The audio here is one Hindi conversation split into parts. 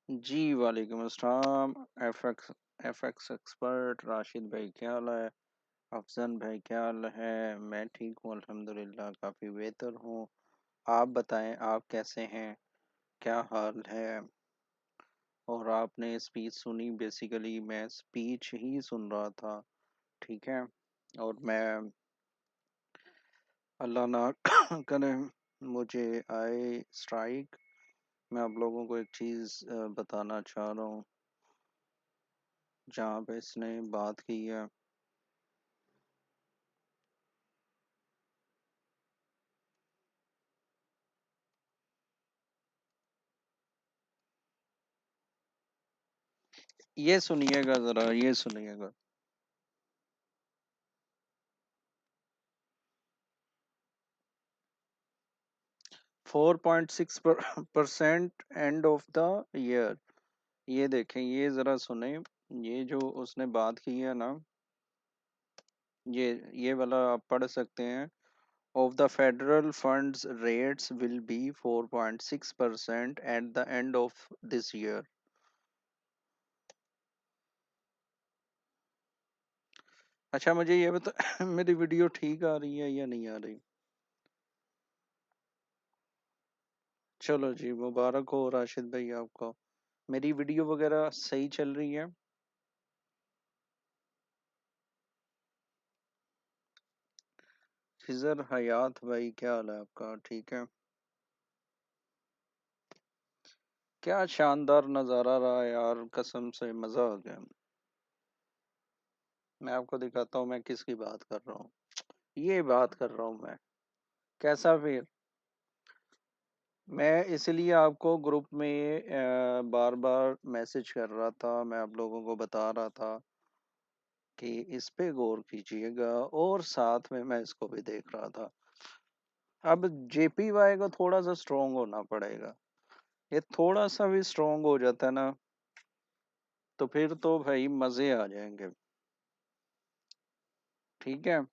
जी वालेकुम अस्सलाम। एफएक्स एक्सपर्ट राशिद भाई क्या हाल है? अफजन भाई क्या हाल है? मैं ठीक हूँ अल्हम्दुलिल्लाह, काफ़ी बेहतर हूँ। आप बताएं, आप कैसे हैं? क्या हाल है? और आपने स्पीच सुनी? बेसिकली मैं स्पीच ही सुन रहा था, ठीक है। और मैं, अल्लाह ना करे मुझे आए स्ट्राइक। मैं आप लोगों को एक चीज़ बताना चाह रहा हूँ। जहाँ पे इसने बात की है, ये सुनिएगा ज़रा, ये सुनिएगा। 4.6% एंड ऑफ द ईयर। ये देखें, ये ज़रा सुने। ये जो उसने बात की है ना, ये वाला आप पढ़ सकते हैं। Of the federal funds rates will be 4.6% at the end of this year. अच्छा मुझे ये बता मेरी वीडियो ठीक आ रही है या नहीं आ रही? चलो जी, मुबारक हो राशिद भाई आपको। मेरी वीडियो वगैरह सही चल रही है? खिजर हयात भाई क्या हाल है आपका? ठीक है। क्या शानदार नज़ारा रहा यार, कसम से मज़ा आ गया। मैं आपको दिखाता हूँ मैं किसकी बात कर रहा हूँ। ये बात कर रहा हूँ मैं। कैसा फिर? मैं इसलिए आपको ग्रुप में बार बार मैसेज कर रहा था, मैं आप लोगों को बता रहा था कि इस पे गौर कीजिएगा, और साथ में मैं इसको भी देख रहा था। अब जेपीवाई को थोड़ा सा स्ट्रोंग होना पड़ेगा। ये थोड़ा सा भी स्ट्रोंग हो जाता है ना, तो फिर तो भाई मज़े आ जाएंगे। ठीक है।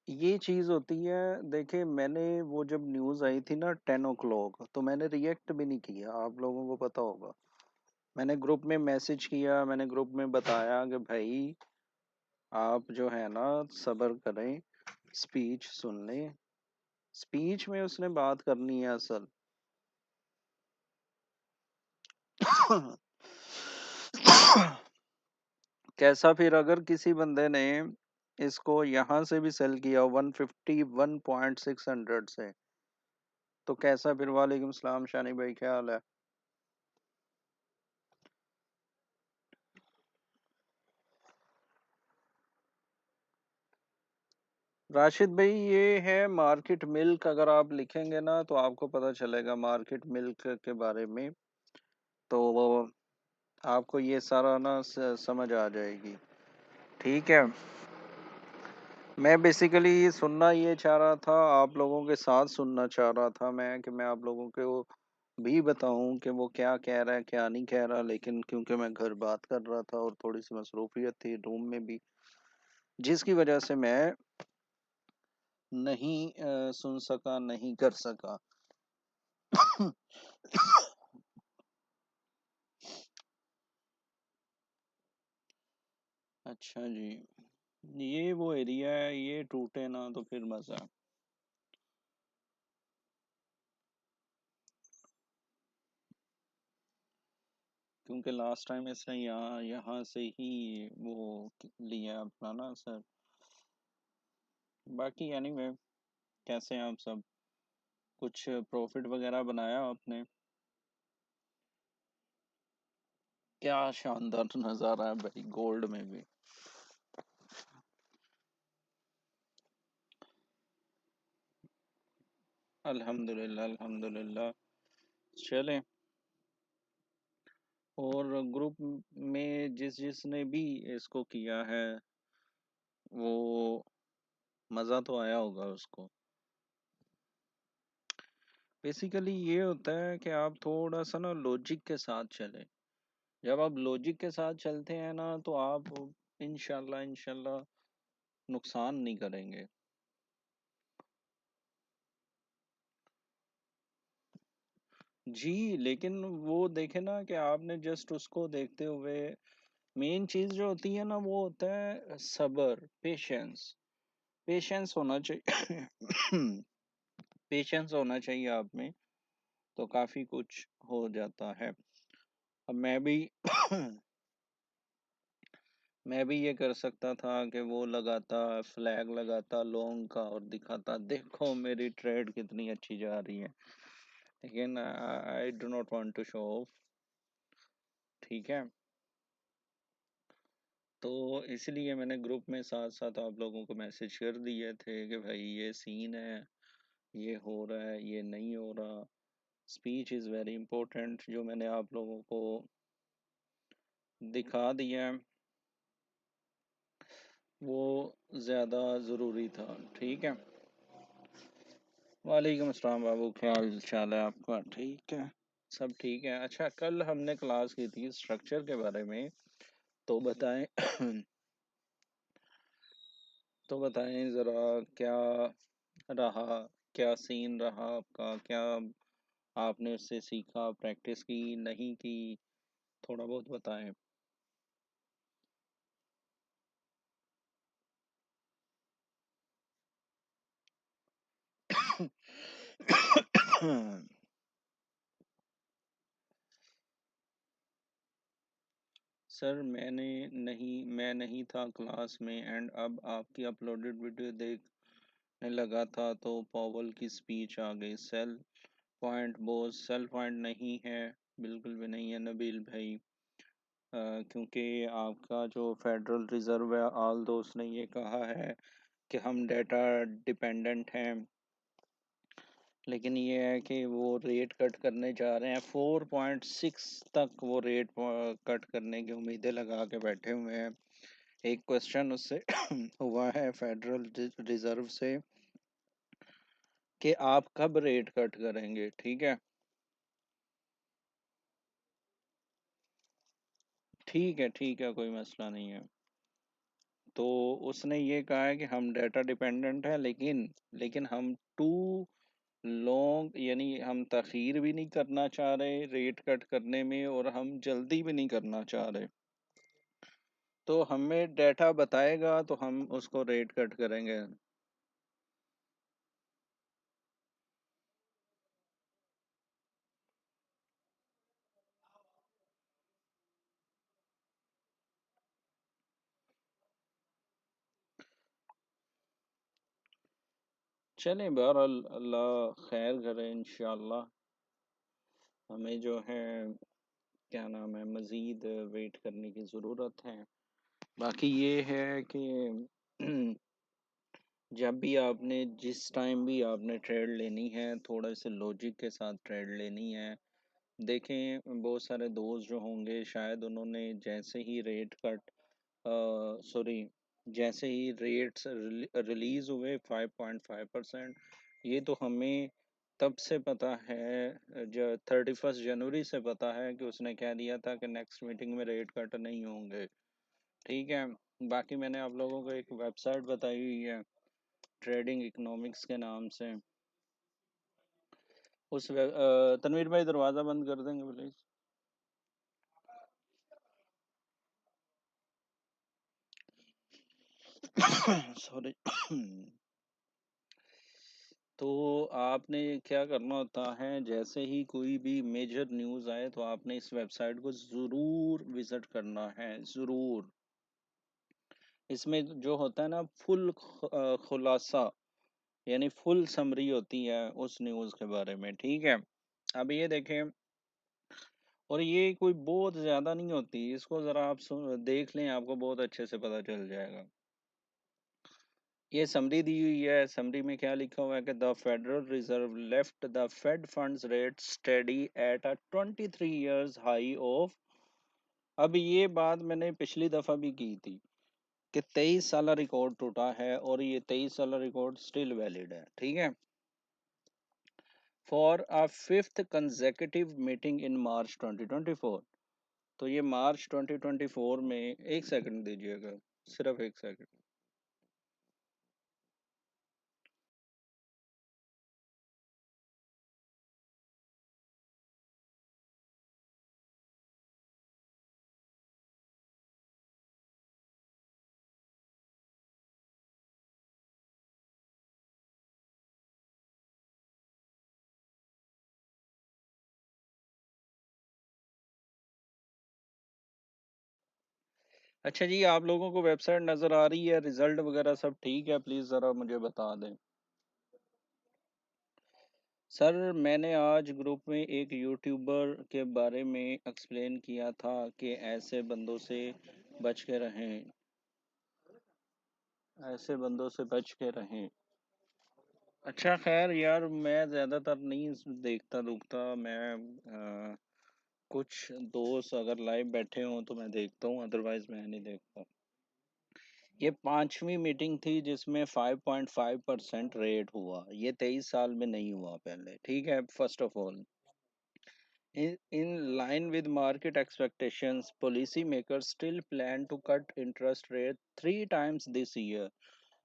ये चीज़ होती है। देखिए, मैंने वो जब न्यूज़ आई थी ना 10 o'clock, तो मैंने रिएक्ट भी नहीं किया, आप लोगों को पता होगा। मैंने ग्रुप में मैसेज किया, मैंने ग्रुप में बताया कि भाई आप जो है ना सब्र करें, स्पीच सुन लें। स्पीच में उसने बात करनी है असल। कैसा फिर अगर किसी बंदे ने इसको यहाँ से भी सेल किया 151.600 से, तो कैसा फिर? वालेकुम सलाम शानी भाई क्या हाल है? राशिद भाई ये है मार्केट मिल्क, अगर आप लिखेंगे ना तो आपको पता चलेगा मार्केट मिल्क के बारे में। तो वो आपको ये सारा ना समझ आ जाएगी। ठीक है। मैं बेसिकली ये सुनना ये चाह रहा था, आप लोगों के साथ सुनना चाह रहा था मैं, कि मैं आप लोगों को भी बताऊं कि वो क्या कह रहा है क्या नहीं कह रहा, लेकिन क्योंकि मैं घर बात कर रहा था और थोड़ी सी मसरूफियत थी रूम में भी, जिसकी वजह से मैं नहीं सुन सका, नहीं कर सका। अच्छा जी, ये वो एरिया है, ये टूटे ना तो फिर मजा। क्योंकि लास्ट टाइम इसने यहाँ यहाँ से ही वो लिया अपना ना सर। बाकी एनीवे, कैसे हैं आप सब? कुछ प्रॉफिट वगैरह बनाया आपने? क्या शानदार नज़ारा है भाई, गोल्ड में भी। अल्हम्दुलिल्लाह अल्हम्दुलिल्लाह। चलें। और ग्रुप में जिस जिसने भी इसको किया है, वो मज़ा तो आया होगा उसको। बेसिकली ये होता है कि आप थोड़ा सा ना लॉजिक के साथ चलें। जब आप लॉजिक के साथ चलते हैं ना, तो आप इंशाल्लाह इंशाल्लाह नुकसान नहीं करेंगे। जी, लेकिन वो देखे ना कि आपने जस्ट उसको देखते हुए मेन चीज़ जो होती है ना वो होता है सब्र, पेशेंस। पेशेंस होना चाहिए। पेशेंस होना चाहिए आप में, तो काफ़ी कुछ हो जाता है। अब मैं भी ये कर सकता था कि वो लगाता, फ्लैग लगाता लॉन्ग का और दिखाता, देखो मेरी ट्रेड कितनी अच्छी जा रही है। लेकिन I do not want to show off, ठीक है? तो इसलिए मैंने ग्रुप में साथ-साथ आप लोगों को मैसेज कर दिए थे कि भाई ये सीन है, ये हो रहा है, ये नहीं हो रहा। स्पीच इज़ वेरी इंपॉर्टेंट, जो मैंने आप लोगों को दिखा दिया है, वो ज़्यादा ज़रूरी था, ठीक है? वालेकुम अस्सलाम बाबू, क्या हाल चाल है आपका? ठीक है, सब ठीक है। अच्छा, कल हमने क्लास की थी स्ट्रक्चर के बारे में, तो बताएं। तो बताएं ज़रा, क्या रहा, क्या सीन रहा आपका, क्या आपने उससे सीखा, प्रैक्टिस की, नहीं की, थोड़ा बहुत बताएं। सर मैं नहीं था क्लास में, एंड अब आपकी अपलोडेड वीडियो देखने लगा था तो पॉवल की स्पीच आ गई। सेल पॉइंट नहीं है, बिल्कुल भी नहीं है नबील भाई। क्योंकि आपका जो फेडरल रिजर्व है आल दोस्त ने ये कहा है कि हम डेटा डिपेंडेंट हैं, लेकिन ये है कि वो रेट कट करने जा रहे हैं 4.6 तक, वो रेट कट करने की उम्मीदें लगा के बैठे हुए हैं। एक क्वेश्चन उससे हुआ है फेडरल रिजर्व से कि आप कब रेट कट करेंगे, ठीक है? ठीक है, कोई मसला नहीं है। तो उसने ये कहा है कि हम डेटा डिपेंडेंट है, लेकिन हम टू लॉन्ग, यानी हम तखीर भी नहीं करना चाह रहे रेट कट करने में, और हम जल्दी भी नहीं करना चाह रहे। तो हमें डेटा बताएगा तो हम उसको रेट कट करेंगे। चलें, बहरहाल अल्लाह खैर करे इंशाल्लाह। हमें जो है, क्या नाम है, मज़ीद वेट करने की ज़रूरत है। बाकी ये है कि जब भी आपने, जिस टाइम भी आपने ट्रेड लेनी है, थोड़ा से लॉजिक के साथ ट्रेड लेनी है। देखें, बहुत सारे दोस्त जो होंगे शायद उन्होंने जैसे ही रेट कट, सॉरी, जैसे ही रेट्स रिलीज़ हुए 5.5%, ये तो हमें तब से पता है, जो 31 जनवरी से पता है कि उसने कह दिया था कि नेक्स्ट मीटिंग में रेट कट नहीं होंगे, ठीक है? बाकी मैंने आप लोगों को एक वेबसाइट बताई हुई है ट्रेडिंग इकोनॉमिक्स के नाम से। तनवीर भाई, दरवाज़ा बंद कर देंगे प्लीज़? सॉरी। तो आपने क्या करना होता है, जैसे ही कोई भी मेजर न्यूज़ आए तो आपने इस वेबसाइट को ज़रूर विज़िट करना है, ज़रूर। इसमें जो होता है ना, फुल खुलासा, यानी फुल समरी होती है उस न्यूज़ के बारे में, ठीक है? अब ये देखें, और ये कोई बहुत ज़्यादा नहीं होती, इसको ज़रा आप देख लें, आपको बहुत अच्छे से पता चल जाएगा। ये समरी दी हुई है, समरी में क्या लिखा हुआ है कि the Federal Reserve left the Fed funds rate steady at a 23 years high of. अब ये बात मैंने पिछली दफा भी की थी कि 23 साल रिकॉर्ड टूटा है, और ये 23 साल रिकॉर्ड स्टिल वैलिड है, ठीक है? For a fifth consecutive meeting in March 2024। तो ये मार्च 2024 में, एक सेकंड दीजिएगा, सिर्फ एक सेकंड। अच्छा जी, आप लोगों को वेबसाइट नज़र आ रही है, रिज़ल्ट वग़ैरह सब ठीक है? प्लीज़ ज़रा मुझे बता दें। सर, मैंने आज ग्रुप में एक यूट्यूबर के बारे में एक्सप्लेन किया था कि ऐसे बंदों से बच के रहें, ऐसे बंदों से बच के रहें। अच्छा ख़ैर यार, मैं ज़्यादातर नहीं देखता-दुखता, मैं कुछ दोस्त अगर लाइव बैठे हों तो मैं देखता हूँ, अदरवाइज़ मैं नहीं देखता। ये 5वीं मीटिंग थी जिसमें 5.5% रेट हुआ। ये 23 साल में नहीं हुआ पहले, ठीक है? First of all, in line with market expectations, policymakers still plan to cut interest rate 3 times this year.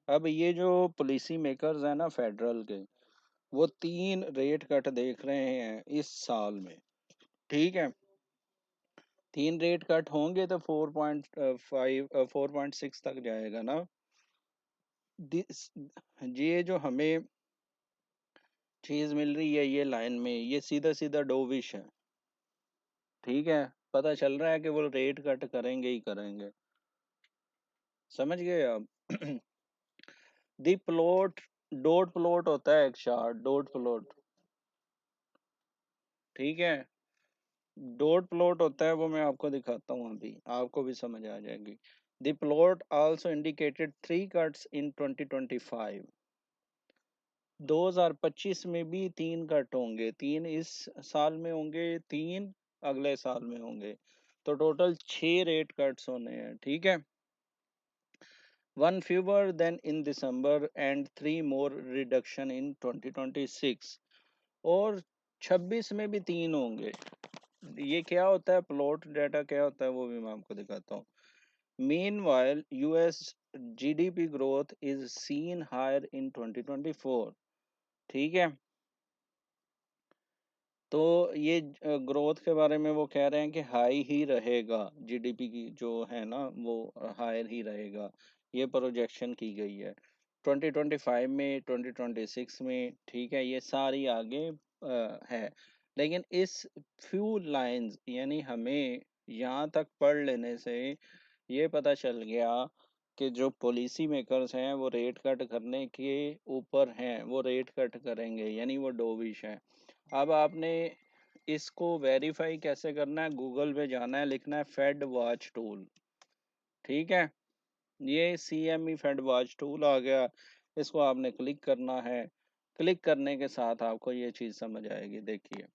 अब ये जो पॉलिसी मेकर्स हैं ना फेडरल के, वो 3 रेट कट देख रहे हैं इस साल में, ठीक है? 3 रेट कट होंगे तो 4.6 तक जाएगा ना। दिस ये जो हमें चीज मिल रही है ये लाइन में, ये सीधा सीधा डोविश है, ठीक है? पता चल रहा है कि वो रेट कट करेंगे ही करेंगे। समझ गए आप? दी प्लॉट, डॉट प्लॉट होता है एक चार्ट, डॉट प्लॉट, ठीक है? डॉट प्लॉट होता है, वो मैं आपको दिखाता हूँ, अभी आपको भी समझ आ जाएगी। The plot also indicated 3 cuts in 2025। 2025 में भी 3 कट होंगे, 3 इस साल में होंगे, 3 अगले साल में होंगे, तो टोटल 6 रेट कट्स होने हैं, ठीक है? One fewer than in December and 3 more reduction in 2026, और 26 में भी 3 होंगे। ये क्या होता है, प्लॉट डाटा क्या होता है, वो भी मैं आपको दिखाता हूँ। Meanwhile, US GDP growth is seen higher in 2024, ठीक है? तो ये ग्रोथ के बारे में वो कह रहे हैं कि हाई ही रहेगा, जीडीपी की जो है ना वो हायर ही रहेगा, ये प्रोजेक्शन की गई है 2025 में, 2026 में, ठीक है? ये सारी आगे है, लेकिन इस फ्यू लाइंस यानी हमें यहाँ तक पढ़ लेने से ये पता चल गया कि जो पॉलिसी मेकर्स हैं वो रेट कट करने के ऊपर हैं, वो रेट कट करेंगे, यानी वो डोविश हैं। अब आपने इसको वेरीफाई कैसे करना है, गूगल पे जाना है, लिखना है फेड वॉच टूल, ठीक है? ये CME फेड वॉच टूल आ गया, इसको आपने क्लिक करना है। क्लिक करने के साथ आपको ये चीज़ समझ आएगी, देखिए।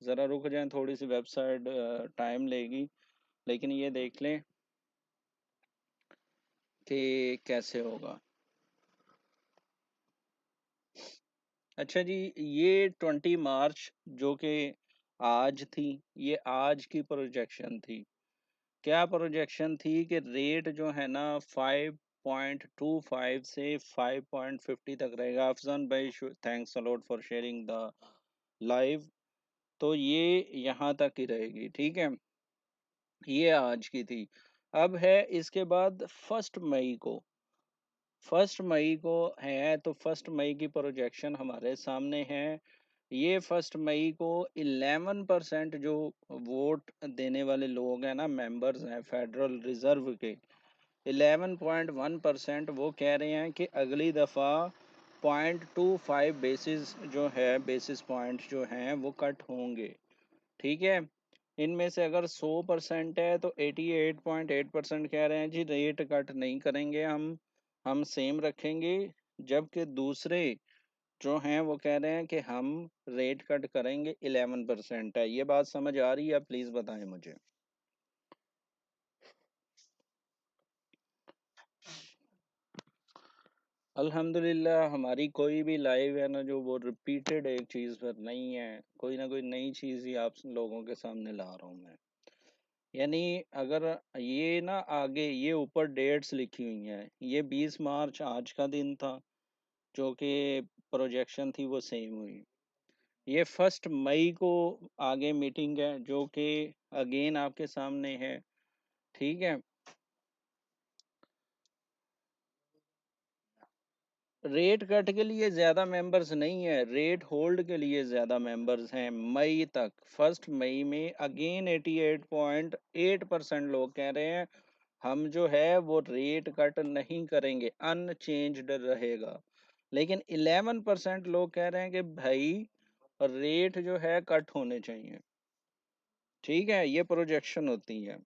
ज़रा रुक जाएं, थोड़ी सी वेबसाइट टाइम लेगी, लेकिन ये देख लें कि कैसे होगा। अच्छा जी, ये 20 मार्च जो कि आज थी, ये आज की प्रोजेक्शन थी। क्या प्रोजेक्शन थी कि रेट जो है ना 5.25 से 5.50 तक रहेगा। अफजन भाई, thanks a lot for sharing the live. तो ये यहाँ तक ही रहेगी, ठीक है? ये आज की थी। अब है इसके बाद 1 मई को, 1 मई को है, तो 1 मई की प्रोजेक्शन हमारे सामने है। ये 1 मई को 11% जो वोट देने वाले लोग हैं ना, मेंबर्स हैं फेडरल रिजर्व के, 11.1% वो कह रहे हैं कि अगली दफ़ा 0.25 बेसिस जो है, बेसिस पॉइंट जो हैं वो कट होंगे, ठीक है? इनमें से अगर 100% है तो 88.8% कह रहे हैं जी रेट कट नहीं करेंगे, हम सेम रखेंगे, जबकि दूसरे जो हैं वो कह रहे हैं कि हम रेट कट करेंगे, 11% है। ये बात समझ आ रही है? प्लीज़ बताएं मुझे। अल्हम्दुलिल्लाह, हमारी कोई भी लाइव है ना जो वो रिपीटेड एक चीज़ पर नहीं है, कोई ना कोई नई चीज़ ही आप लोगों के सामने ला रहा हूँ मैं। यानी अगर ये ना आगे ये ऊपर डेट्स लिखी हुई हैं, ये 20 मार्च आज का दिन था जो कि प्रोजेक्शन थी वो सेम हुई। ये 1 मई को आगे मीटिंग है जो कि अगेन आपके सामने है, ठीक है? रेट कट के लिए ज्यादा मेंबर्स नहीं है, रेट होल्ड के लिए ज्यादा मेंबर्स हैं मई तक। 1 मई में अगेन 88.8% लोग कह रहे हैं हम जो है वो रेट कट नहीं करेंगे, अनचेंज्ड रहेगा। लेकिन 11% लोग कह रहे हैं कि भाई रेट जो है कट होने चाहिए। ठीक है, ये प्रोजेक्शन होती है।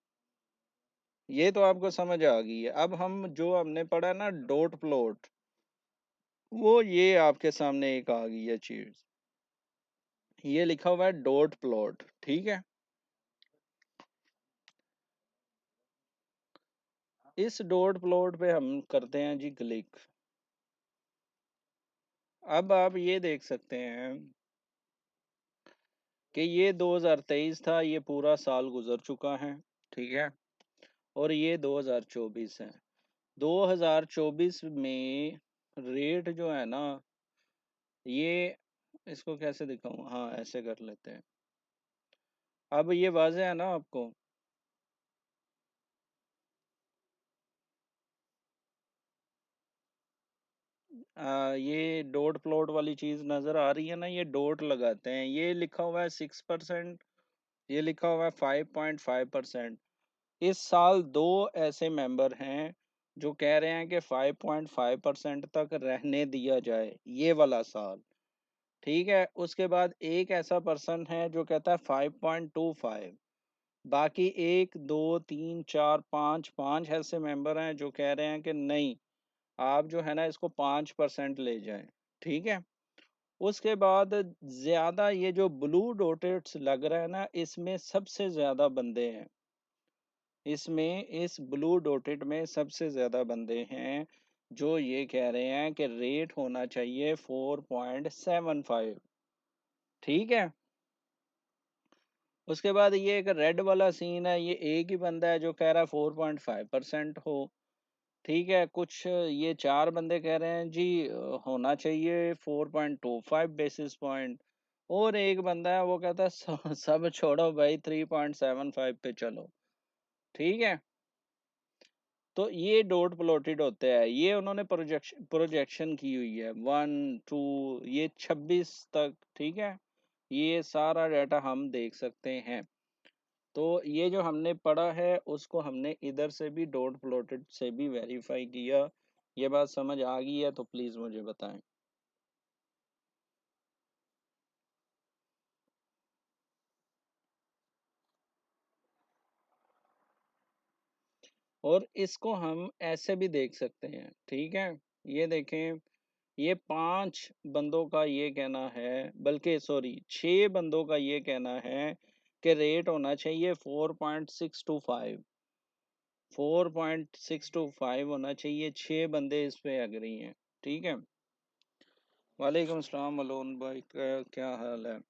ये तो आपको समझ आ गई है। अब हम जो हमने पढ़ा ना डॉट प्लॉट, वो ये आपके सामने एक आ गई है चीज। ये लिखा हुआ है डॉट प्लॉट, ठीक है। इस डॉट प्लॉट पे हम करते हैं जी क्लिक। अब आप ये देख सकते हैं कि ये 2023 था, ये पूरा साल गुजर चुका है, ठीक है। और ये 2024 है। 2024 में रेट जो है ना, ये इसको कैसे दिखाऊं, हाँ ऐसे कर लेते हैं। अब ये वाज़ेह है ना आपको। ये डॉट प्लॉट वाली चीज नजर आ रही है ना, ये डॉट लगाते हैं, ये लिखा हुआ है 6%, ये लिखा हुआ है 5.5%। इस साल दो ऐसे मेंबर हैं जो कह रहे हैं कि 5.5% तक रहने दिया जाए ये वाला साल, ठीक है। उसके बाद एक ऐसा पर्सन है जो कहता है 5.25। बाकी एक दो तीन चार पाँच पांच ऐसे मेंबर हैं जो कह रहे हैं कि नहीं, आप जो है ना इसको 5% ले जाएं, ठीक है। उसके बाद ज्यादा ये जो ब्लू डॉटेड्स लग रहा है ना, इसमें सबसे ज्यादा बंदे हैं। इसमें इस ब्लू डॉटेड में सबसे ज्यादा बंदे हैं जो ये कह रहे हैं कि रेट होना चाहिए 4.75, ठीक है। उसके बाद ये एक रेड वाला सीन है, ये एक ही बंदा है जो कह रहा है 4.5% हो, ठीक है। कुछ ये चार बंदे कह रहे हैं जी होना चाहिए 4.25 बेसिस पॉइंट। और एक बंदा है वो कहता है सब छोड़ो भाई 3.75 पे चलो, ठीक है। तो ये डॉट प्लॉटेड होते हैं, ये उन्होंने प्रोजेक्शन की हुई है 1 2 ये 26 तक, ठीक है। ये सारा डाटा हम देख सकते हैं। तो ये जो हमने पढ़ा है उसको हमने इधर से भी डॉट प्लॉटेड से भी वेरीफाई किया। ये बात समझ आ गई है तो प्लीज मुझे बताएं। और इसको हम ऐसे भी देख सकते हैं, ठीक है। ये देखें, ये पांच बंदों का ये कहना है, बल्कि सॉरी 6 बंदों का ये कहना है कि रेट होना चाहिए 4.625। 4.625 होना चाहिए, 6 बंदे इस पे एग्री हैं, ठीक है। वालेकुम सलाम मलोन भाई, क्या हाल है।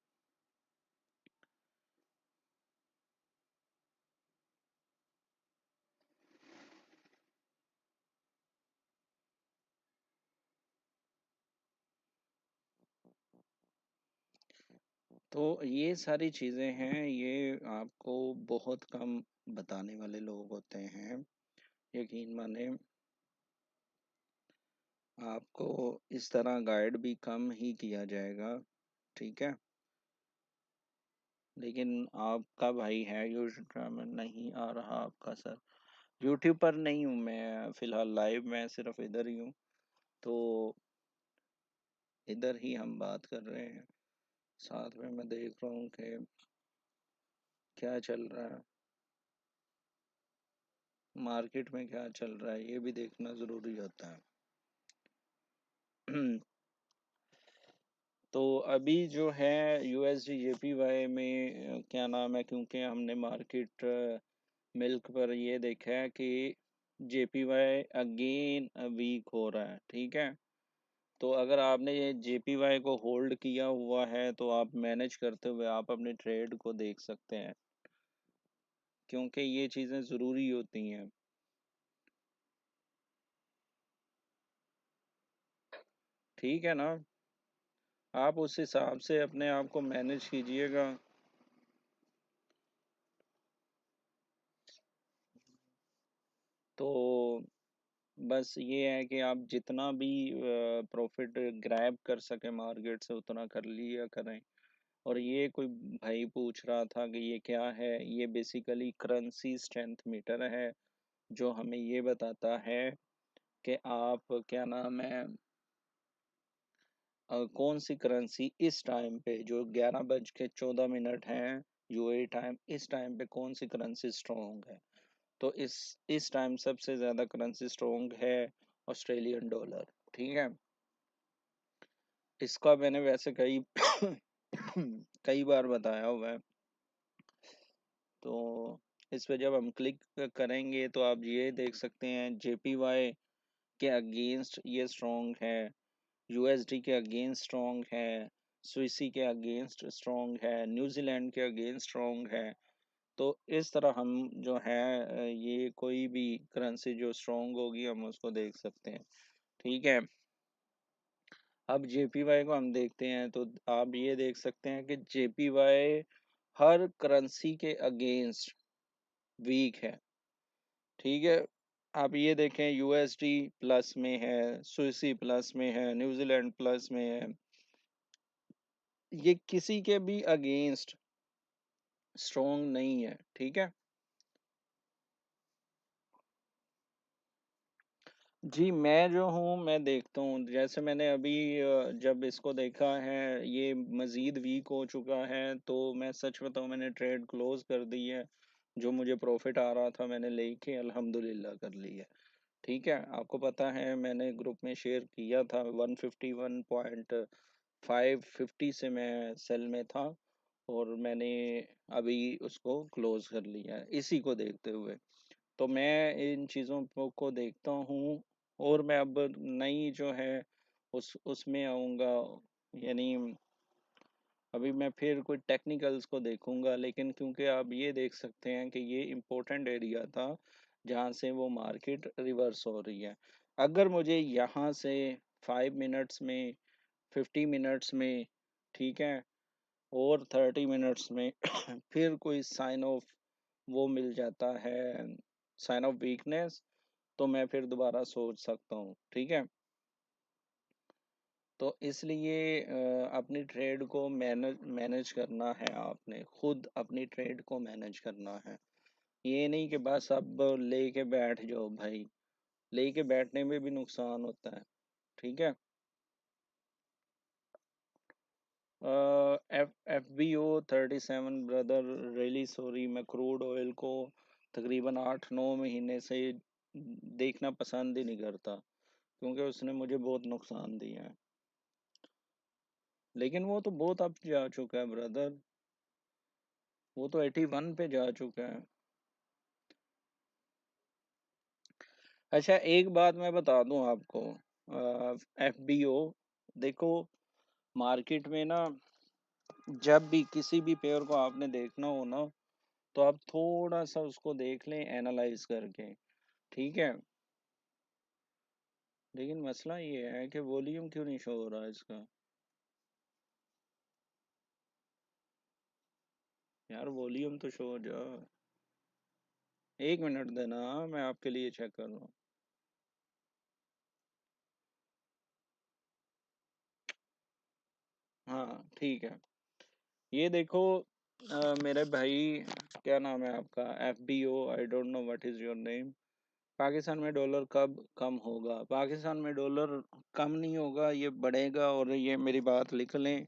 तो ये सारी चीजें हैं, ये आपको बहुत कम बताने वाले लोग होते हैं, यकीन माने। आपको इस तरह गाइड भी कम ही किया जाएगा, ठीक है। लेकिन आपका भाई है यूट्यूब में नहीं आ रहा आपका सर। यूट्यूब पर नहीं हूँ मैं फिलहाल लाइव, मैं सिर्फ इधर ही हूँ। तो इधर ही हम बात कर रहे हैं, साथ में मैं देख रहा हूँ कि क्या चल रहा है मार्केट में, क्या चल रहा है ये भी देखना जरूरी होता है। तो अभी जो है यूएसडी जेपीवाई में क्या नाम है, क्योंकि हमने मार्केट मिल्क पर ये देखा है कि जेपीवाई अगेन वीक हो रहा है, ठीक है। तो अगर आपने ये जेपीवाई को होल्ड किया हुआ है तो आप मैनेज करते हुए आप अपने ट्रेड को देख सकते हैं, क्योंकि ये चीज़ें ज़रूरी होती हैं, ठीक है ना। आप उस हिसाब से अपने आप को मैनेज कीजिएगा। तो बस ये है कि आप जितना भी प्रॉफिट ग्रैब कर सके मार्केट से उतना कर लिया करें। और ये कोई भाई पूछ रहा था कि ये क्या है, ये बेसिकली करेंसी स्ट्रेंथ मीटर है, जो हमें ये बताता है कि आप क्या नाम है कौन सी करेंसी इस टाइम पे जो 11 बज के 14 मिनट है यूएई टाइम, इस टाइम पे कौन सी करेंसी स्ट्रॉन्ग है। तो इस टाइम सबसे ज्यादा करेंसी स्ट्रॉन्ग है ऑस्ट्रेलियन डॉलर। ठीक है। इसका मैंने वैसे कई कई बार बताया हुआ है। तो इस पे जब हम क्लिक करेंगे तो आप ये देख सकते हैं जेपीवाई के अगेंस्ट ये स्ट्रॉन्ग है, यूएसडी के अगेंस्ट स्ट्रॉन्ग है, स्विसी के अगेंस्ट स्ट्रॉन्ग है, न्यूजीलैंड के अगेंस्ट स्ट्रॉन्ग है। तो इस तरह हम जो है ये कोई भी करेंसी जो स्ट्रॉन्ग होगी हम उसको देख सकते हैं। ठीक है। अब जेपीवाई को हम देखते हैं तो आप ये देख सकते हैं कि जेपीवाई हर करेंसी के अगेंस्ट वीक है। ठीक है। आप ये देखें यूएसडी प्लस में है, स्विसी प्लस में है, न्यूजीलैंड प्लस में है, ये किसी के भी अगेंस्ट स्ट्रॉन्ग नहीं है। ठीक है। जी मैं जो हूँ मैं देखता हूँ, जैसे मैंने अभी जब इसको देखा है ये मजीद वीक हो चुका है, तो मैं सच बताऊँ मैंने ट्रेड क्लोज कर दी है। जो मुझे प्रॉफिट आ रहा था मैंने लेके अल्हम्दुलिल्लाह कर लिया। ठीक है। आपको पता है मैंने ग्रुप में शेयर किया था 151.550 से मैं सेल में था, और मैंने अभी उसको क्लोज कर लिया है इसी को देखते हुए। तो मैं इन चीज़ों को देखता हूँ, और मैं अब नई जो है उसमें आऊँगा। यानी अभी मैं फिर कोई टेक्निकल्स को देखूंगा, लेकिन क्योंकि आप ये देख सकते हैं कि ये इम्पोर्टेंट एरिया था जहाँ से वो मार्केट रिवर्स हो रही है। अगर मुझे यहाँ से 5 मिनट्स में, 50 मिनट्स में, ठीक है, और 30 मिनट्स में फिर कोई साइन ऑफ वो मिल जाता है, साइन ऑफ वीकनेस, तो मैं फिर दोबारा सोच सकता हूँ। ठीक है। तो इसलिए अपनी ट्रेड को मैनेज मैनेज करना है, आपने खुद अपनी ट्रेड को मैनेज करना है। ये नहीं कि बस अब लेके बैठ जाओ भाई, लेके बैठने में भी नुकसान होता है। ठीक है। F B O 37 brother, really sorry, मैं क्रूड ऑयल को तकरीबन 8-9 महीने से देखना पसंद ही नहीं करता, क्योंकि उसने मुझे बहुत नुकसान दिया है। लेकिन वो तो बहुत अब जा चुका है ब्रदर, वो तो 81 पे जा चुका है। अच्छा एक बात मैं बता दूं आपको, एफबीओ देखो, मार्केट में ना जब भी किसी भी पेयर को आपने देखना हो ना, तो आप थोड़ा सा उसको देख लें एनालाइज करके। ठीक है। लेकिन मसला ये है कि वॉल्यूम क्यों नहीं शो हो रहा है इसका। यार वॉल्यूम तो शो हो जा। 1 मिनट देना, मैं आपके लिए चेक कर रहा हूँ। हाँ ठीक है। ये देखो मेरे भाई, क्या नाम है आपका, FBO, I don't know what is your name. Pakistan में डॉलर कब कम होगा? पाकिस्तान में डॉलर कम नहीं होगा, ये बढ़ेगा। और ये मेरी बात लिख लें,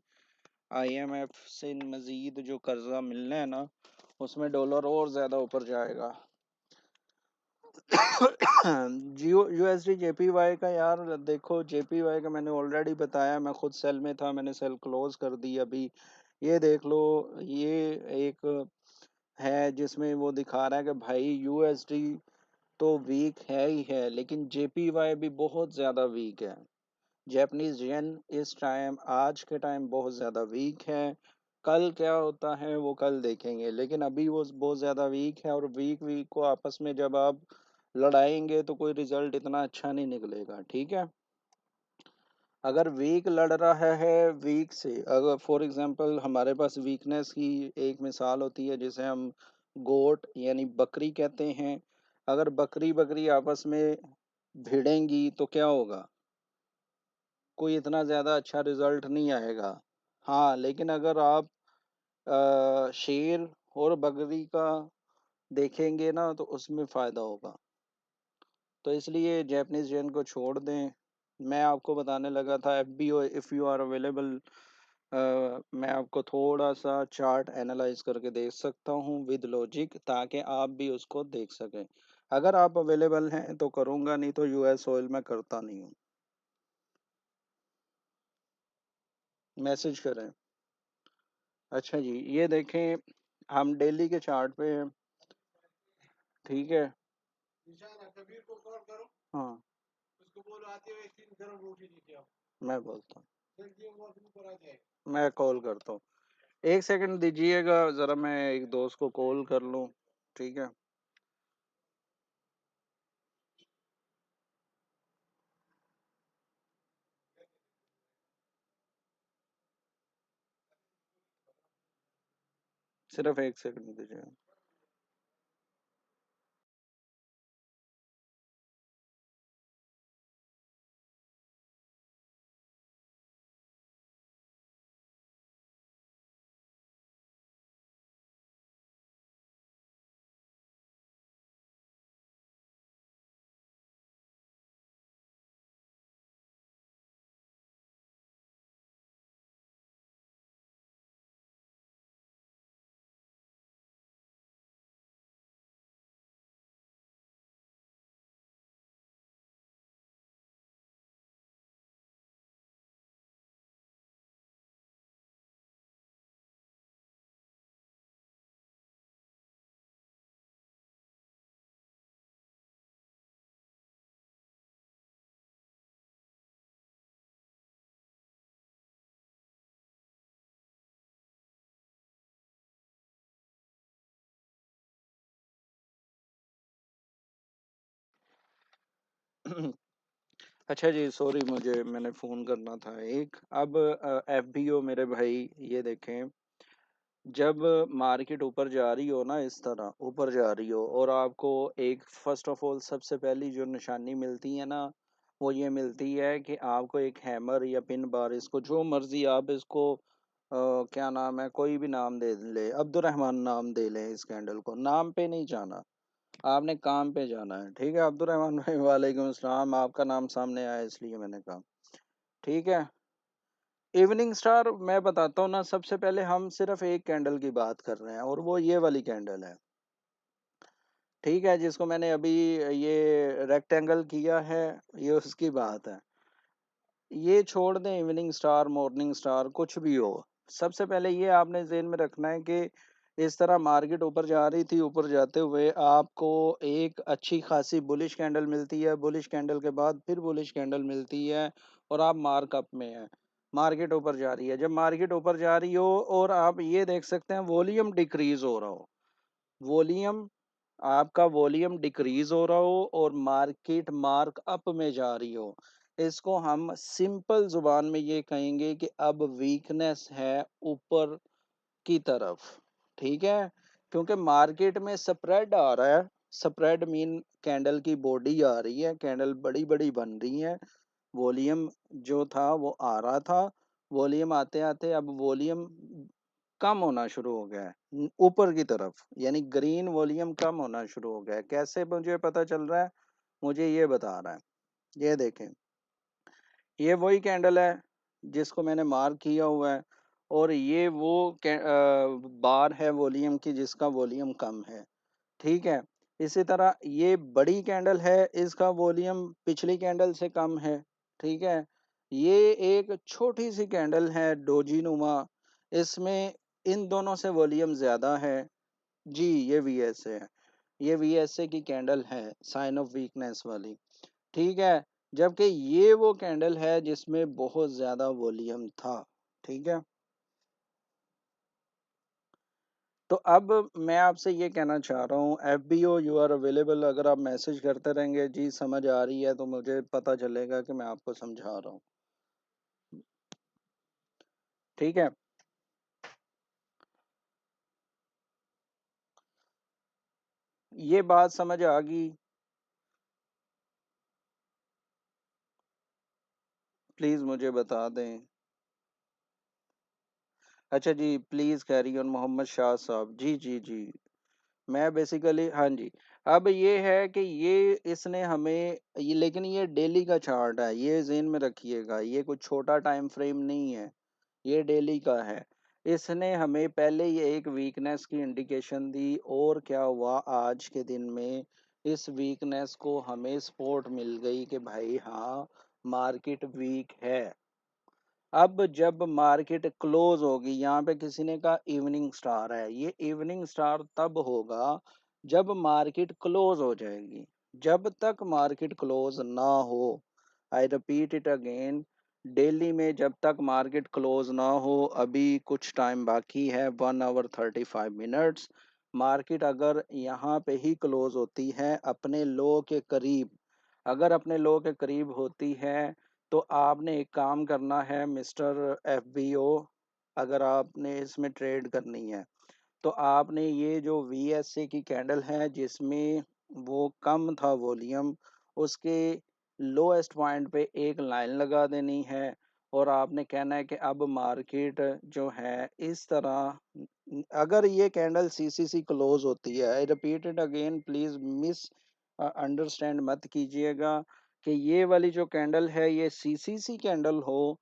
आईएमएफ से मजीद जो कर्जा मिलना है ना, उसमें डॉलर और ज्यादा ऊपर जाएगा। जियो यूएसडी जेपीवाई का, यार देखो जेपीवाई का मैंने ऑलरेडी बताया, मैं खुद सेल में था, मैंने सेल क्लोज कर दी अभी। ये देख लो, ये एक है जिसमें वो दिखा रहा है कि भाई यूएसडी तो वीक है ही है, लेकिन जेपीवाई भी बहुत ज्यादा वीक है। जैपनीज येन इस टाइम, आज के टाइम बहुत ज्यादा वीक है। कल क्या होता है वो कल देखेंगे, लेकिन अभी वो बहुत ज्यादा वीक है। और वीक वीक को आपस में जब आप लड़ाएंगे तो कोई रिजल्ट इतना अच्छा नहीं निकलेगा। ठीक है। अगर वीक लड़ रहा है वीक से, अगर फॉर एग्जांपल हमारे पास वीकनेस की एक मिसाल होती है जिसे हम गोट यानी बकरी कहते हैं। अगर बकरी बकरी आपस में भिड़ेंगी तो क्या होगा? कोई इतना ज़्यादा अच्छा रिज़ल्ट नहीं आएगा। हाँ, लेकिन अगर आप शेर और बकरी का देखेंगे ना तो उसमें फ़ायदा होगा। तो इसलिए जैपनीज़ जेन को छोड़ दें। मैं आपको बताने लगा था FBO if you are available, मैं आपको थोड़ा-सा चार्ट एनालाइज़ करके दे सकता हूँ विद लॉजिक, ताकि आप भी उसको देख सकें। अगर आप अवेलेबल हैं तो करूँगा, नहीं तो यूएस ऑयल मैं करता नहीं हूँ। मैसेज करें। अच्छा जी, ये देखें, हम डेली के चार्ट पे हैं, ठीक है? हाँ, मैं बोलता हूँ, मैं कॉल करता हूँ। 1 सेकंड दीजिएगा, ज़रा मैं एक दोस्त को कॉल कर लूँ, ठीक है? सिर्फ 1 सेकंड दीजिए। अच्छा जी, सॉरी, मैंने फ़ोन करना था एक। अब एफबीओ मेरे भाई, ये देखें, जब मार्केट ऊपर जा रही हो ना, इस तरह ऊपर जा रही हो, और आपको एक फर्स्ट ऑफ ऑल सबसे पहली जो निशानी मिलती है ना, वो ये मिलती है कि आपको एक हैमर या पिन बार, इसको जो मर्जी आप इसको क्या नाम है, कोई भी नाम दे ले, अब्दुलरहमान नाम दे लें, इस कैंडल को नाम पे नहीं जाना, आपने काम पे जाना है, ठीक है? अब्दुलरहमान भाई, वालेकुम अस्सलाम, आपका नाम सामने आया इसलिए मैंने कहा, ठीक है? इवनिंग स्टार मैं बताता हूँ ना, सबसे पहले हम सिर्फ एक कैंडल की बात कर रहे हैं, और वो ये वाली कैंडल है, ठीक है? जिसको मैंने अभी ये रेक्टेंगल किया है, ये उसकी बात है। ये छोड़ दें, इवनिंग स्टार, मॉर्निंग स्टार, कुछ भी हो, सबसे पहले ये आपने ज़हन में रखना है कि इस तरह मार्केट ऊपर जा रही थी, ऊपर जाते हुए आपको एक अच्छी खासी बुलिश कैंडल मिलती है, बुलिश कैंडल के बाद फिर बुलिश कैंडल मिलती है, और आप मार्कअप में हैं, मार्केट ऊपर जा रही है। जब मार्केट ऊपर जा रही हो और आप ये देख सकते हैं वॉल्यूम डिक्रीज हो रहा हो, वॉल्यूम, आपका वॉल्यूम डिक्रीज हो रहा हो और मार्केट मार्क अप में जा रही हो, इसको हम सिंपल जुबान में ये कहेंगे कि अब वीकनेस है ऊपर की तरफ, ठीक है? क्योंकि मार्केट में स्प्रेड आ रहा है, स्प्रेड मीन कैंडल की बॉडी आ रही है, कैंडल बड़ी बड़ी बन रही है, वॉल्यूम जो था वो आ रहा था, वॉल्यूम आते आते अब वॉल्यूम कम होना शुरू हो गया है, ऊपर की तरफ, यानी ग्रीन वॉल्यूम कम होना शुरू हो गया है। कैसे मुझे पता चल रहा है? मुझे ये बता रहा है, ये देखें, ये वही कैंडल है जिसको मैंने मार्क किया हुआ है, और ये वो बार है वॉल्यूम की जिसका वॉल्यूम कम है, ठीक है? इसी तरह ये बड़ी कैंडल है, इसका वॉल्यूम पिछली कैंडल से कम है, ठीक है? ये एक छोटी सी कैंडल है डोजी नुमा, इसमें इन दोनों से वॉल्यूम ज़्यादा है। जी, ये वीएसए है, ये वीएसए की कैंडल है, साइन ऑफ वीकनेस वाली, ठीक है? जबकि ये वो कैंडल है जिसमें बहुत ज़्यादा वॉल्यूम था, ठीक है? तो अब मैं आपसे ये कहना चाह रहा हूँ, एफबीओ यू आर अवेलेबल, अगर आप मैसेज करते रहेंगे, जी समझ आ रही है, तो मुझे पता चलेगा कि मैं आपको समझा रहा हूँ, ठीक है? ये बात समझ आ गई? प्लीज मुझे बता दें। अच्छा जी, please carry on Mohammad Shah साहब। जी जी जी। मैं बेसिकली, हाँ जी। अब ये है कि ये इसने हमें ये, लेकिन ये डेली का चार्ट है, ये ज़हन में रखिएगा, ये कुछ छोटा टाइम फ्रेम नहीं है, ये डेली का है। इसने हमें पहले ये एक वीकनेस की इंडिकेशन दी, और क्या हुआ आज के दिन में, इस वीकनेस को हमें सपोर्ट मिल गई कि भाई हाँ, मार्केट वीक है। अब जब मार्केट क्लोज होगी, यहाँ पे किसी ने कहा इवनिंग स्टार है, ये इवनिंग स्टार तब होगा जब मार्केट क्लोज हो जाएगी। जब तक मार्केट क्लोज ना हो, I repeat it again, daily में जब तक मार्केट क्लोज ना हो, अभी कुछ टाइम बाकी है, 1 आवर 35 मिनट्स। मार्केट अगर यहाँ पे ही क्लोज होती है अपने लो के करीब, अगर अपने लो के करीब होती है, तो आपने एक काम करना है मिस्टर एफबीओ, अगर आपने इसमें ट्रेड करनी है, तो आपने ये जो वीएसए की कैंडल है जिसमें वो कम था वॉल्यूम, उसके लोएस्ट पॉइंट पे एक लाइन लगा देनी है, और आपने कहना है कि अब मार्केट जो है इस तरह, अगर ये कैंडल सीसीसी क्लोज होती है, I repeat it again, please miss understand मत कीजिएगा, कि ये वाली जो कैंडल है ये सीसीसी कैंडल हो,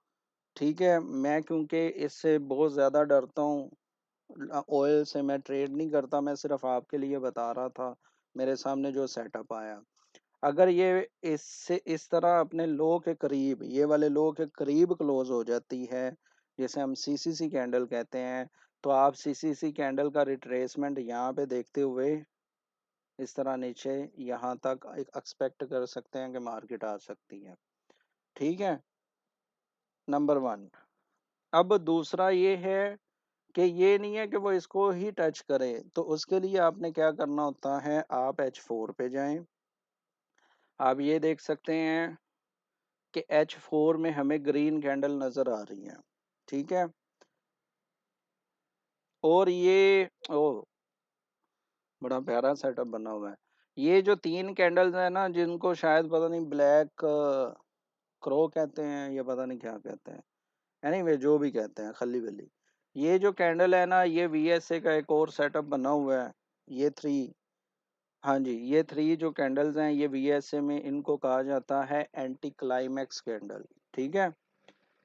ठीक है। मैं क्योंकि इससे बहुत ज़्यादा डरता हूँ, ऑयल से मैं ट्रेड नहीं करता, मैं सिर्फ आपके लिए बता रहा था मेरे सामने जो सेटअप आया। अगर ये इससे इस तरह अपने लो के करीब, ये वाले लो के करीब क्लोज हो जाती है, जिसे हम सीसीसी कैंडल कहते हैं, तो आप सीसीसी कैंडल का रिट्रेसमेंट यहाँ पे देखते हुए इस तरह नीचे यहाँ तक एक एक्सपेक्ट कर सकते हैं कि मार्केट आ सकती है, ठीक है। Number one. अब दूसरा ये है कि ये नहीं है कि वो इसको ही टच करे, तो उसके लिए आपने क्या करना होता है, आप H4 पे जाएं। आप ये देख सकते हैं कि H4 में हमें ग्रीन कैंडल नजर आ रही है, ठीक है। और ये ओ, बड़ा प्यारा सेटअप बना हुआ है। ये जो तीन कैंडल्स है ना, जिनको शायद पता नहीं ब्लैक क्रो कहते हैं या पता नहीं क्या कहते हैं, एनीवे जो भी कहते हैं, खली बली, ये जो कैंडल है ना, ये वीएसए का एक और सेटअप बना हुआ है, ये थ्री, हाँ जी, ये थ्री जो कैंडल्स हैं ये वीएसए में इनको कहा जाता है एंटी क्लाइमैक्स कैंडल, ठीक है।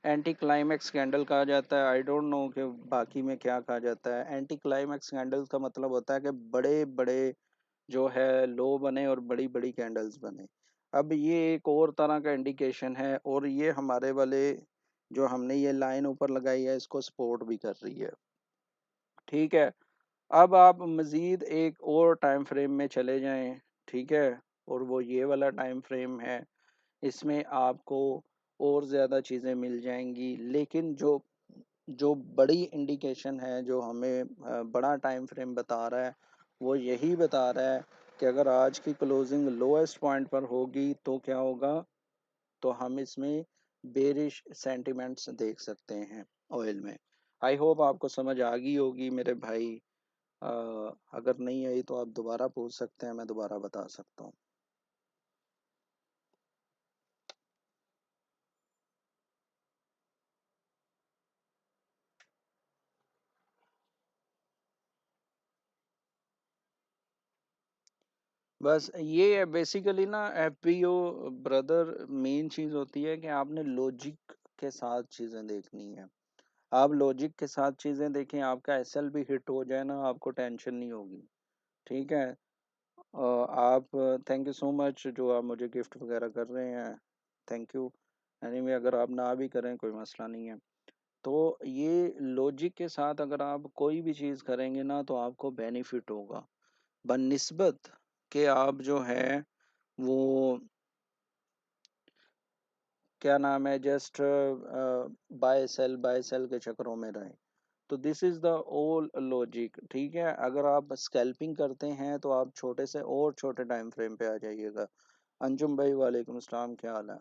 एंटी क्लाइमैक्स कैंडल कहा जाता है, आई डोंट नो कि बाकी में क्या कहा जाता है। एंटी क्लाइमैक्स कैंडल का मतलब होता है कि बड़े बड़े जो है लो बने और बड़ी बड़ी कैंडल्स बने। अब ये एक और तरह का इंडिकेशन है, और ये हमारे वाले जो हमने ये लाइन ऊपर लगाई है इसको सपोर्ट भी कर रही है, ठीक है। अब आप मज़ीद एक और टाइम फ्रेम में चले जाएं, ठीक है, और वो ये वाला टाइम फ्रेम है, इसमें आपको और ज़्यादा चीज़ें मिल जाएंगी, लेकिन जो जो बड़ी इंडिकेशन है, जो हमें बड़ा टाइम फ्रेम बता रहा है, वो यही बता रहा है कि अगर आज की क्लोजिंग लोएस्ट पॉइंट पर होगी तो क्या होगा, तो हम इसमें बेरिश सेंटिमेंट्स देख सकते हैं ऑयल में। आई होप आपको समझ आ गई होगी मेरे भाई। अ, अगर नहीं आई तो आप दोबारा पूछ सकते हैं, मैं दोबारा बता सकता हूँ। बस ये है बेसिकली ना, एफपीओ ब्रदर, मेन चीज़ होती है कि आपने लॉजिक के साथ चीज़ें देखनी है। आप लॉजिक के साथ चीज़ें देखें, आपका एसएल भी हिट हो जाए ना, आपको टेंशन नहीं होगी, ठीक है। आप, थैंक यू सो मच जो आप मुझे गिफ्ट वगैरह कर रहे हैं, थैंक यू। एनीवे अगर आप ना भी करें कोई मसला नहीं है। तो ये लॉजिक के साथ अगर आप कोई भी चीज़ करेंगे ना, तो आपको बेनिफिट होगा, बनिस्बत कि आप जो है वो क्या नाम है, जस्ट बाय सेल के चक्करों में रहे। तो दिस इज द ओल लॉजिक, ठीक है। अगर आप स्कैल्पिंग करते हैं तो आप छोटे से और छोटे टाइम फ्रेम पे आ जाइएगा। अंजुम भाई वालेकुम अस्सलाम, क्या हाल है।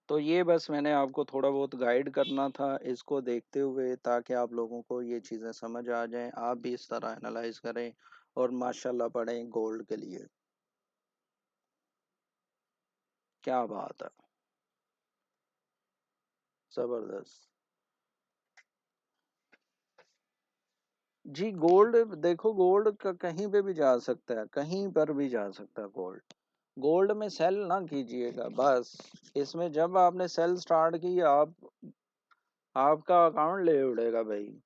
तो ये बस मैंने आपको थोड़ा बहुत गाइड करना था इसको देखते हुए, ताकि आप लोगों को ये चीज़ें समझ आ जाएं, आप भी इस तरह एनालाइज करें और माशाल्लाह पढ़ें गोल्ड के लिए। क्या बात है, जबरदस्त। जी गोल्ड, देखो गोल्ड का कहीं पे भी जा सकता है, कहीं पर भी जा सकता है गोल्ड। गोल्ड में सेल ना कीजिएगा बस। इसमें जब आपने सेल स्टार्ट की, आपका अकाउंट ले उड़ेगा भाई।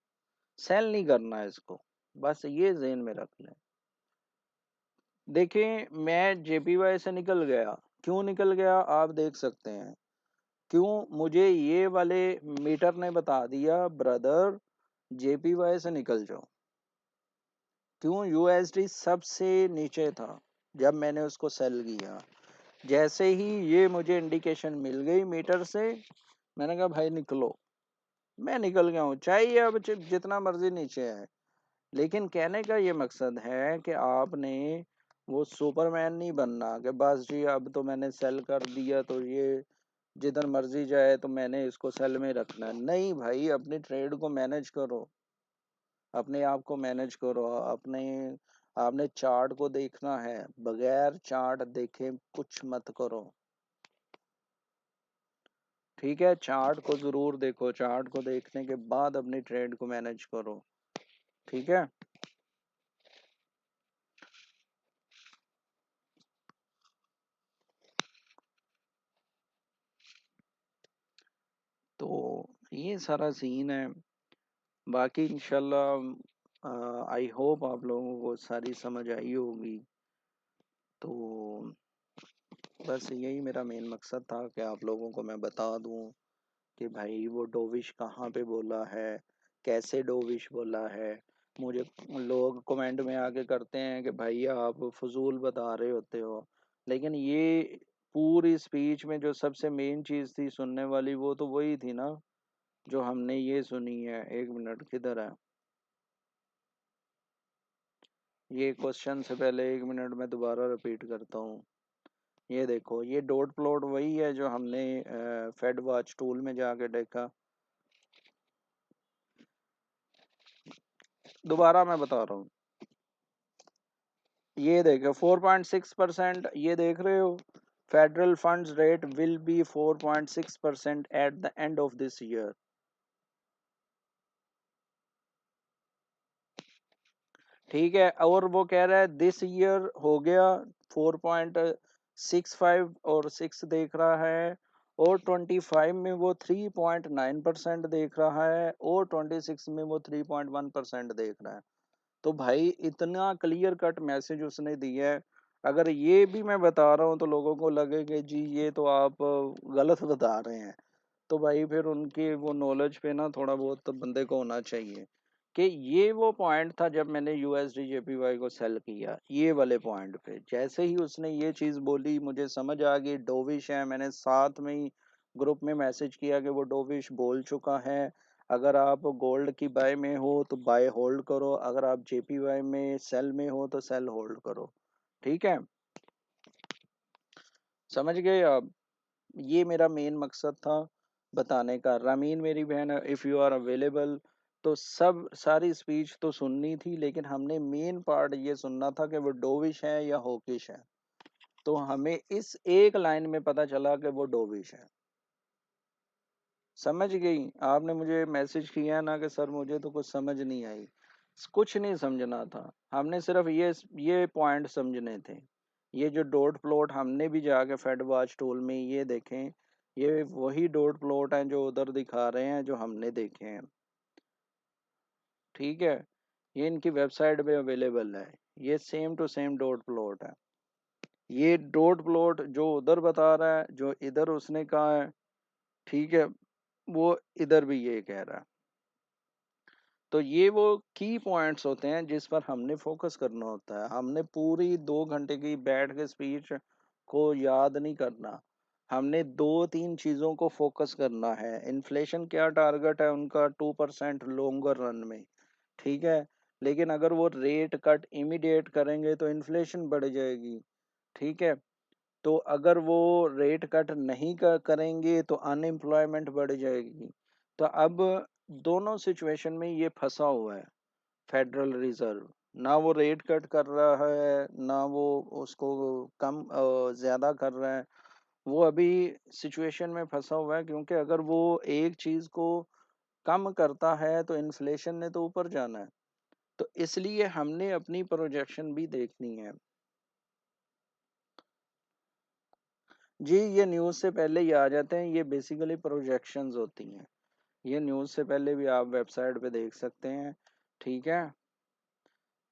सेल नहीं करना है इसको, बस ये ज़हन में रख लें। देखिए मैं जेपीवाई से निकल गया, क्यों निकल गया आप देख सकते हैं। क्यों, मुझे ये वाले मीटर ने बता दिया ब्रदर जेपीवाई से निकल जाओ। क्यों, यूएसडी सबसे नीचे था जब मैंने उसको सेल किया। जैसे ही ये मुझे इंडिकेशन मिल गई मीटर से, मैंने कहा भाई निकलो। मैं निकल गया हूँ, चाहे ये अब जितना मर्जी नीचे है। लेकिन कहने का ये मकसद है कि आपने वो सुपरमैन नहीं बनना कि बस जी अब तो मैंने सेल कर दिया तो ये जिधर मर्जी जाए तो मैंने इसको सेल में रखना है। नहीं भाई, अपनी ट्रेड को मैनेज करो, अपने आप को मैनेज करो। अपने आपने चार्ट को देखना है, बगैर चार्ट देखे कुछ मत करो। ठीक है, चार्ट को जरूर देखो, चार्ट को देखने के बाद अपनी ट्रेड को मैनेज करो। ठीक है। तो ये सारा सीन है। बाकी इंशाल्लाह आई होप आप लोगों को सारी समझ आई होगी। तो बस यही मेरा मेन मकसद था कि आप लोगों को मैं बता दूं कि भाई वो डोविश कहाँ पे बोला है, कैसे डोविश बोला है। मुझे लोग कमेंट में आके करते हैं कि भाई आप फजूल बता रहे होते हो, लेकिन ये पूरी स्पीच में जो सबसे मेन चीज़ थी सुनने वाली, वो तो वही थी ना जो हमने ये सुनी है। एक मिनट, किधर है ये क्वेश्चन से पहले, एक मिनट में दोबारा रिपीट करता हूँ। ये देखो, ये डॉट प्लॉट वही है जो हमने फेड वॉच टूल में जाके देखा। दोबारा मैं बता रहा हूँ, ये देखो 4.6%, ये देख रहे हो। Federal funds rate will be 4.6% at the end of this year. ठीक है, और वो कह रहा है दिस ईयर हो गया 4.65 और 6 देख रहा है, और 25 में वो 3.9% देख रहा है, और 26 में वो 3.1% देख रहा है। तो भाई इतना क्लियर कट मैसेज उसने दिया है। अगर ये भी मैं बता रहा हूँ तो लोगों को लगे कि जी ये तो आप गलत बता रहे हैं, तो भाई फिर उनकी वो नॉलेज पे ना थोड़ा बहुत तो बंदे को होना चाहिए कि ये वो पॉइंट था जब मैंने यूएसडी जेपीवाई को सेल किया। ये वाले पॉइंट पे जैसे ही उसने ये चीज़ बोली, मुझे समझ आ गई डोविश है। मैंने साथ में ही ग्रुप में मैसेज किया कि वो डोविश बोल चुका है। अगर आप गोल्ड की बाय में हो तो बाय होल्ड करो, अगर आप जेपीवाई में सेल में हो तो सेल होल्ड करो। ठीक है, समझ गए आप। ये मेरा मेन मकसद था बताने का। रामीन मेरी बहन, इफ़ यू आर अवेलेबल, तो सब सारी स्पीच तो सुननी थी, लेकिन हमने मेन पार्ट ये सुनना था कि वो डोविश है या होकिश है। तो हमें इस एक लाइन में पता चला कि वो डोविश है। समझ गई। आपने मुझे मैसेज किया ना कि सर मुझे तो कुछ समझ नहीं आई। कुछ नहीं समझना था, हमने सिर्फ ये पॉइंट समझने थे। ये जो डॉट प्लॉट हमने भी जाके फेड वॉच टूल में ये देखें, ये वही डॉट प्लॉट हैं जो उधर दिखा रहे हैं जो हमने देखे हैं। ठीक है, ये इनकी वेबसाइट पे अवेलेबल है। ये same to same dot plot है। ये डॉट प्लॉट जो उधर बता रहा है, जो इधर उसने कहा है, ठीक है, वो इधर भी ये कह रहा है। तो ये वो की पॉइंट्स होते हैं जिस पर हमने फोकस करना होता है। हमने पूरी 2 घंटे की बैठ के स्पीच को याद नहीं करना। हमने 2-3 चीज़ों को फोकस करना है। इन्फ्लेशन क्या टारगेट है उनका, 2% लॉन्गर रन में। ठीक है, लेकिन अगर वो रेट कट इमीडिएट करेंगे तो इन्फ्लेशन बढ़ जाएगी। ठीक है, तो अगर वो रेट कट नहीं करेंगे तो अनएम्प्लॉयमेंट बढ़ जाएगी। तो अब दोनों सिचुएशन में ये फंसा हुआ है फेडरल रिजर्व। ना वो रेट कट कर रहा है, ना वो उसको कम ज़्यादा कर रहा है। वो अभी सिचुएशन में फंसा हुआ है, क्योंकि अगर वो एक चीज को कम करता है तो इन्फ्लेशन ने तो ऊपर जाना है। तो इसलिए हमने अपनी प्रोजेक्शन भी देखनी है। जी, ये न्यूज़ से पहले ही आ जाते हैं, ये बेसिकली प्रोजेक्शंस होती हैं। ये न्यूज़ से पहले भी आप वेबसाइट पे देख सकते हैं, ठीक है।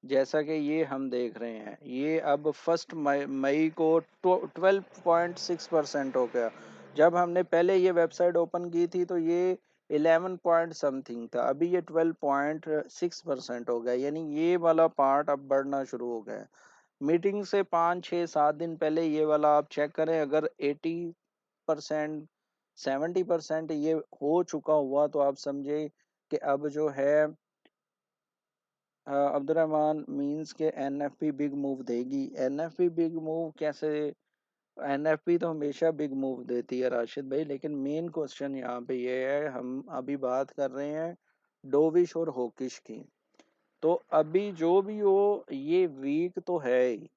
जैसा कि ये हम देख रहे हैं, ये अब फर्स्ट मई को 12.6% हो गया। जब हमने पहले ये वेबसाइट ओपन की थी तो ये 11 पॉइंट समथिंग था, अभी ये 12.6% हो गया, यानी ये वाला पार्ट अब बढ़ना शुरू हो गया है। मीटिंग से 5 6 7 दिन पहले ये वाला आप चेक करें, अगर 80% 70% ये हो चुका हुआ तो आप समझे कि अब जो है अब्दुर्रहमान मीन्स के एनएफपी बिग मूव देगी। एनएफपी बिग मूव कैसे? एनएफपी तो हमेशा बिग मूव देती है राशिद भाई, लेकिन मेन क्वेश्चन यहाँ पे ये है, हम अभी बात कर रहे हैं डोविश और होकिश की। तो अभी जो भी हो, ये वीक तो है ही,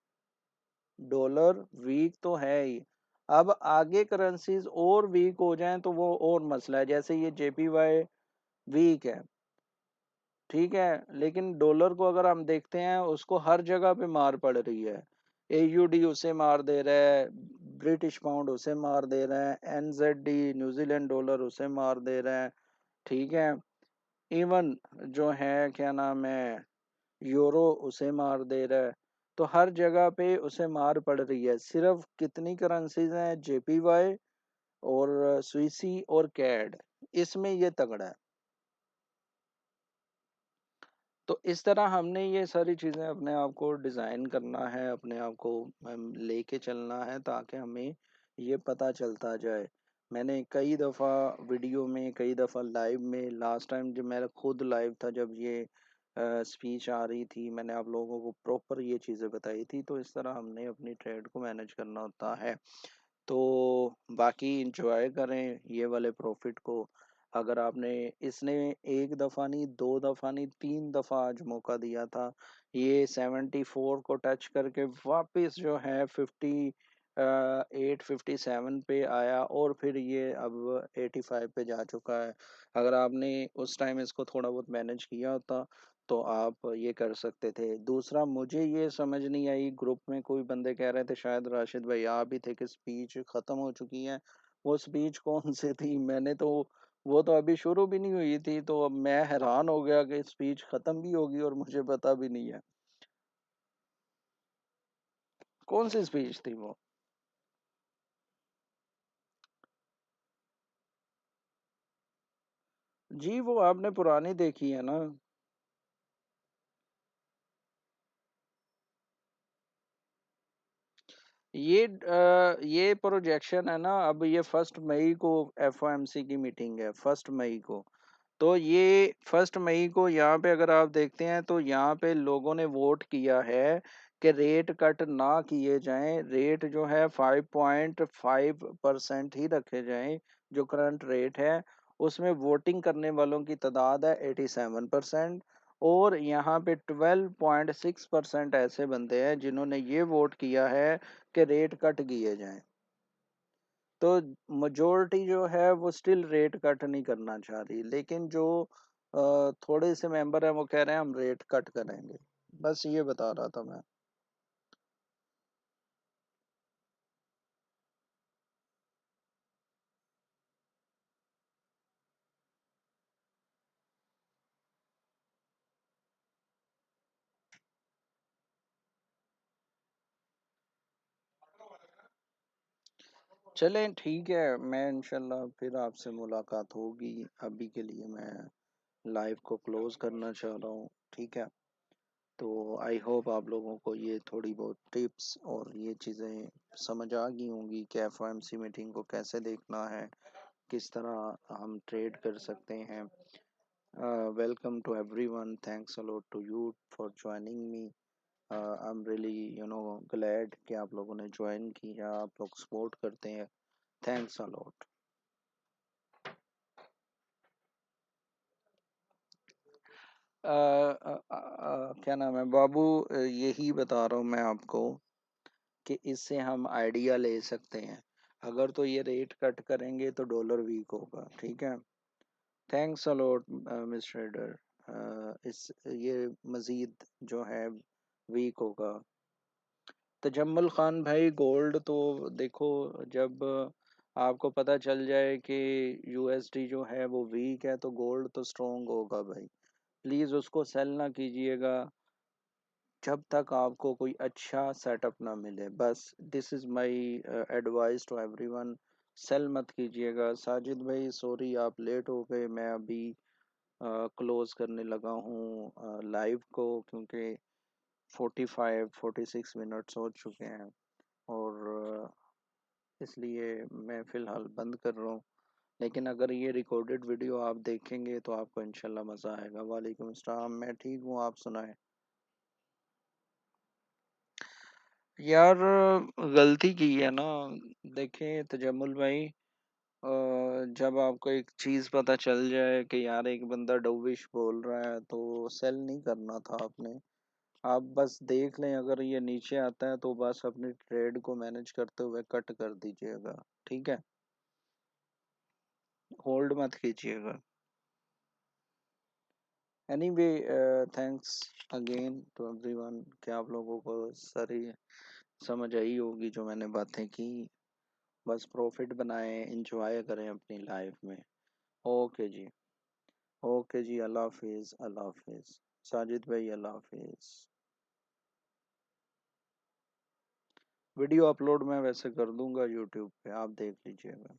डॉलर वीक तो है ही। अब आगे करेंसीज और वीक हो जाएं तो वो और मसला है, जैसे ये जेपीवाई वीक है, ठीक है, लेकिन डॉलर को अगर हम देखते हैं, उसको हर जगह पे मार पड़ रही है। एयूडी उसे मार दे रहा है, ब्रिटिश पाउंड उसे मार दे रहा है, एनजेडी न्यूजीलैंड डॉलर उसे मार दे रहा है, ठीक है। इवन जो है क्या नाम है, यूरो उसे मार दे रहा है। तो हर जगह पे उसे मार पड़ रही है। सिर्फ कितनी करेंसीज हैं? जेपीवाई और स्विसी और कैड, इसमें ये तगड़ा है। तो इस तरह हमने ये सारी चीज़ें अपने आप को डिज़ाइन करना है, अपने आप को लेके चलना है, ताकि हमें ये पता चलता जाए। मैंने कई दफ़ा वीडियो में, कई दफ़ा लाइव में, लास्ट टाइम जब मेरा खुद लाइव था, जब ये स्पीच आ रही थी, मैंने आप लोगों को प्रॉपर ये चीज़ें बताई थी। तो इस तरह हमने अपनी ट्रेड को मैनेज करना होता है। तो बाकी इंजॉय करें ये वाले प्रॉफिट को। अगर आपने, इसने एक दफ़ा नहीं, दो दफ़ा नहीं, तीन दफ़ा आज मौका दिया था। ये 74 को टच करके वापस जो है 58 57 पे आया, और फिर ये अब 85 पे जा चुका है। अगर आपने उस टाइम इसको थोड़ा बहुत मैनेज किया होता तो आप ये कर सकते थे। दूसरा, मुझे ये समझ नहीं आई, ग्रुप में कोई बंदे कह रहे थे, शायद राशिद भाई आप भी थे, कि स्पीच खत्म हो चुकी है। वो स्पीच कौन सी थी? मैंने तो, वो तो अभी शुरू भी नहीं हुई थी, तो अब मैं हैरान हो गया कि स्पीच खत्म भी होगी और मुझे पता भी नहीं है। कौन सी स्पीच थी वो? जी, वो आपने पुरानी देखी है ना। ये प्रोजेक्शन है ना, अब ये 1 मई को एफओएमसी की मीटिंग है, 1 मई को। तो ये 1 मई को यहाँ पे अगर आप देखते हैं तो यहाँ पे लोगों ने वोट किया है कि रेट कट ना किए जाएं, रेट जो है 5.5% ही रखे जाएं, जो करंट रेट है। उसमें वोटिंग करने वालों की तादाद है 87%, और यहाँ पे 12.6% ऐसे बंदे हैं जिन्होंने ये वोट किया है कि रेट कट किए जाएं। तो मेजोरिटी जो है वो स्टिल रेट कट नहीं करना चाह रही, लेकिन जो थोड़े से मेंबर हैं वो कह रहे हैं हम रेट कट करेंगे। बस ये बता रहा था मैं। चलें, ठीक है, मैं इंशाल्लाह फिर आपसे मुलाकात होगी। अभी के लिए मैं लाइव को क्लोज करना चाह रहा हूँ, ठीक है। तो आई होप आप लोगों को ये थोड़ी बहुत टिप्स और ये चीज़ें समझ आ गई होंगी कि एफओएमसी मीटिंग को कैसे देखना है, किस तरह हम ट्रेड कर सकते हैं। Welcome to everyone, thanks a lot to you for joining me. I am really glad कि आप लोगों ने ज्वाइन किया, आप लोग सपोर्ट करते हैं। Thanks a lot. क्या नाम है बाबू, यही बता रहा हूँ मैं आपको कि इससे हम आइडिया ले सकते हैं। अगर तो ये रेट कट करेंगे तो डॉलर वीक होगा, ठीक है। Thanks a lot miss trader. इस ये मज़ीद जो है वीक होगा। तजम्मुल खान भाई, गोल्ड तो देखो, जब आपको पता चल जाए कि यूएसडी जो है वो वीक है तो गोल्ड तो स्ट्रोंग होगा भाई। प्लीज़ उसको सेल ना कीजिएगा जब तक आपको कोई अच्छा सेटअप ना मिले, बस। This is my advice to everyone. Sell मत कीजिएगा। साजिद भाई सॉरी आप लेट हो गए, मैं अभी क्लोज करने लगा हूँ लाइव को, क्योंकि 45-46 मिनट्स हो चुके हैं, और इसलिए मैं फ़िलहाल बंद कर रहा हूँ। लेकिन अगर ये रिकॉर्डेड वीडियो आप देखेंगे तो आपको इंशाल्लाह मज़ा आएगा। वालेकुम अस्सलाम, मैं ठीक हूँ, आप सुनाएं। यार गलती की है ना। देखें तजम्मुल भाई, जब आपको एक चीज़ पता चल जाए कि यार एक बंदा डविश बोल रहा है, तो सेल नहीं करना था आपने। आप बस देख लें, अगर ये नीचे आता है तो बस अपनी ट्रेड को मैनेज करते हुए कट कर दीजिएगा, ठीक है। होल्ड मत कीजिएगा। Anyway, thanks again to everyone, कि आप लोगों को सारी समझ आई होगी जो मैंने बातें की। बस प्रॉफिट बनाएं, इंजॉय करें अपनी लाइफ में। ओके जी। ओके जी, अल्लाह हाफिज़, अल्लाह हाफिज़। साजिद भाई अल्लाह हाफिज़। वीडियो अपलोड मैं वैसे कर दूंगा यूट्यूब पे, आप देख लीजिएगा।